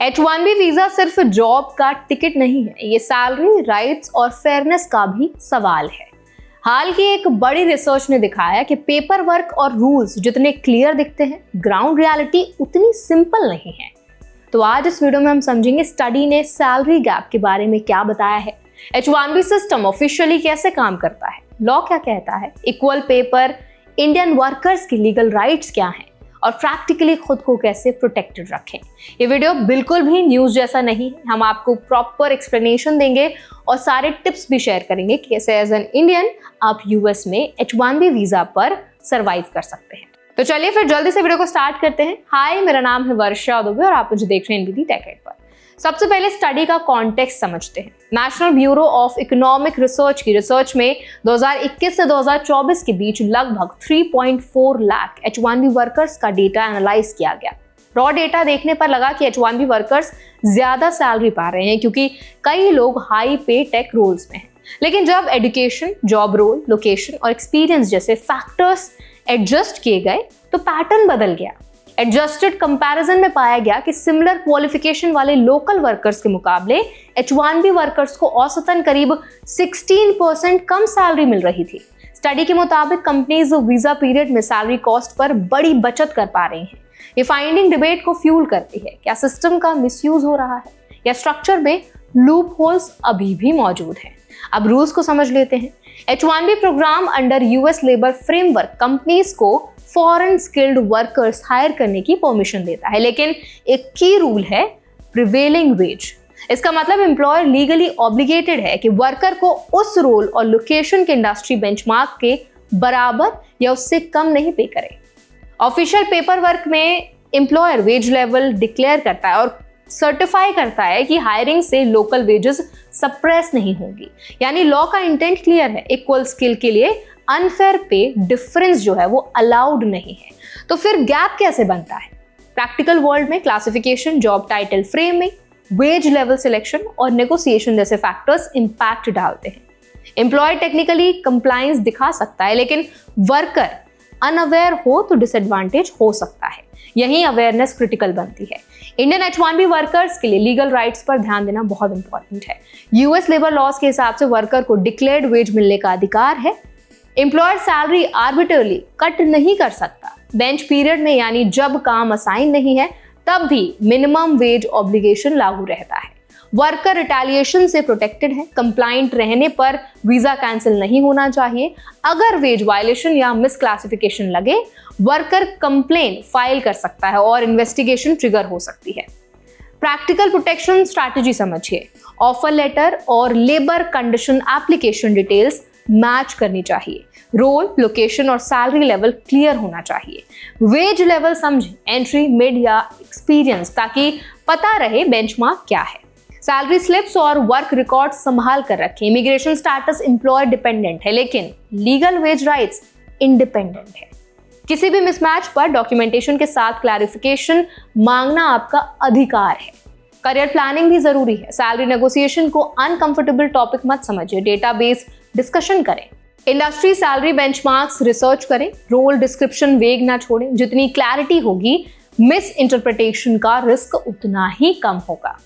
H1B visa सिर्फ job का ticket नहीं है, ये सैलरी, राइट्स और फेयरनेस का भी सवाल है। हाल की एक बड़ी रिसर्च ने दिखाया कि पेपर वर्क और रूल्स जितने क्लियर दिखते हैं, ग्राउंड रियलिटी उतनी सिंपल नहीं है। तो आज इस वीडियो में हम समझेंगे स्टडी ने सैलरी गैप के बारे में क्या बताया है, H1B सिस्टम ऑफिशियली कैसे काम करता है, लॉ क्या कहता है, इक्वल पे पर इंडियन वर्कर्स की लीगल राइट्स क्या हैं और प्रैक्टिकली खुद को कैसे प्रोटेक्टेड रखें। ये वीडियो बिल्कुल भी न्यूज़ जैसा नहीं है, हम आपको प्रॉपर एक्सप्लेनेशन देंगे और सारे टिप्स भी शेयर करेंगे कि कैसे एज एन इंडियन आप यूएस में H1B वीजा पर सर्वाइव कर सकते हैं। तो चलिए फिर जल्दी से वीडियो को स्टार्ट करते हैं। हाय, मेरा नाम है वर्षा दुबे और आप मुझे देख रहे हैं NBD टेक एड पर। सबसे पहले स्टडी का कॉन्टेक्स्ट समझते हैं। National bureau of economic research की रिसर्च में 2021 से 2024 के बीच लगभग 3.4 लाख H1B वर्कर्स का डेटा एनालाइज किया गया। रॉ डेटा देखने पर लगा कि H1B वर्कर्स ज्यादा सैलरी पा रहे हैं क्योंकि कई लोग हाई पे टेक रोल्स में हैं। लेकिन जब एजुकेशन, जॉब रोल, लोकेशन और एक्सपीरियंस जैसे फैक्टर्स एडजस्ट किए गए तो पैटर्न बदल गया। एडजस्टेड कंपैरिजन में पाया गया कि सिमिलर क्वालिफिकेशन वाले लोकल वर्कर्स के मुकाबले H1B वर्कर्स को औसतन करीब 16% कम सैलरी मिल रही थी। स्टडी के मुताबिक कंपनीज वीजा पीरियड में सैलरी कॉस्ट पर बड़ी बचत कर पा रही हैं। ये फाइंडिंग डिबेट को फ्यूल करती है। क्या सिस्टम का मिसयूज हो रहा है या स्ट्रक्चर में लूप होल्स अभी भी मौजूद हैं? अब रूल्स को समझ लेते हैं। H1B program under US labour framework companies को फॉरेन स्किल्ड वर्कर्स हायर करने की परमिशन देता है, लेकिन एक की रूल है प्रिवेलिंग वेज। इसका मतलब एम्प्लॉयर लीगली ऑब्लिगेटेड है कि वर्कर को उस रोल और लोकेशन के इंडस्ट्री बेंचमार्क के बराबर या उससे कम नहीं पे करे। ऑफिशियल पेपर वर्क में एम्प्लॉयर वेज लेवल डिक्लेयर करता है और सर्टिफाई करता है कि हायरिंग से लोकल वेजेस सप्रेस नहीं होंगी। यानी लॉ का इंटेंट क्लियर है, इक्वल स्किल के लिए अनफेयर पे डिफरेंस जो है वो अलाउड नहीं है। तो फिर गैप कैसे बनता है? प्रैक्टिकल वर्ल्ड में classification, job title framing, wage level selection और नेगोशिएशन जैसे फैक्टर्स इंपैक्ट डालते हैं। एम्प्लॉय टेक्निकली कंप्लायंस दिखा सकता है, लेकिन वर्कर अनअवेयर हो तो डिसएडवांटेज हो सकता है। यही अवेयरनेस क्रिटिकल बनती है। इंडियन H1B वर्कर्स के लिए लीगल राइट्स पर ध्यान देना बहुत इंपॉर्टेंट है। यूएस लेबर लॉज के हिसाब से वर्कर को डिक्लेयर्ड वेज मिलने का अधिकार है। एम्प्लॉयर सैलरी आर्बिट्रली कट नहीं कर सकता। बेंच पीरियड में यानी जब काम असाइन नहीं है तब भी मिनिमम वेज ऑब्लिगेशन लागू रहता है। वर्कर रिटेलिएशन से प्रोटेक्टेड है। कंप्लाइंट रहने पर वीजा कैंसिल नहीं होना चाहिए। अगर वेज वायलेशन या मिसक्लासिफिकेशन लगे, वर्कर कंप्लेन फाइल कर सकता है और इन्वेस्टिगेशन ट्रिगर हो सकती है। प्रैक्टिकल प्रोटेक्शन स्ट्रैटेजी समझिए। ऑफर लेटर और labour condition application details match करनी चाहिए। रोल, लोकेशन और सैलरी लेवल क्लियर होना चाहिए। वेज लेवल समझें, एंट्री, मिड या एक्सपीरियंस, ताकि पता रहे बेंचमार्क क्या है। सैलरी स्लिप्स और वर्क रिकॉर्ड संभाल कर रखें। इमिग्रेशन स्टेटस एम्प्लॉयर डिपेंडेंट है, लेकिन लीगल वेज राइट्स इंडिपेंडेंट है। किसी भी मिसमैच पर डॉक्यूमेंटेशन के साथ क्लैरिफिकेशन मांगना आपका अधिकार है। करियर प्लानिंग भी जरूरी है। सैलरी नेगोशिएशन को अनकंफर्टेबल टॉपिक मत समझिए। डेटाबेस डिस्कशन करें। इंडस्ट्री सैलरी बेंचमार्क्स रिसर्च करें। रोल डिस्क्रिप्शन वेग ना छोड़ें। जितनी क्लैरिटी होगी, मिस इंटरप्रिटेशन का रिस्क उतना ही कम होगा।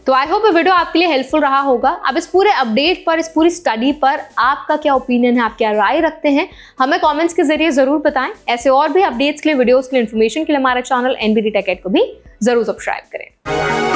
तो आई होप ये वीडियो आपके लिए हेल्पफुल रहा होगा। अब इस पूरे अपडेट पर, इस पूरी स्टडी पर आपका क्या ओपिनियन है, आप क्या राय रखते हैं, हमें कमेंट्स के जरिए जरूर बताएं। ऐसे और भी अपडेट्स के लिए, वीडियोस के लिए, इन्फॉर्मेशन के लिए हमारे चैनल NBD टेक एड को भी जरूर सब्सक्राइब करें।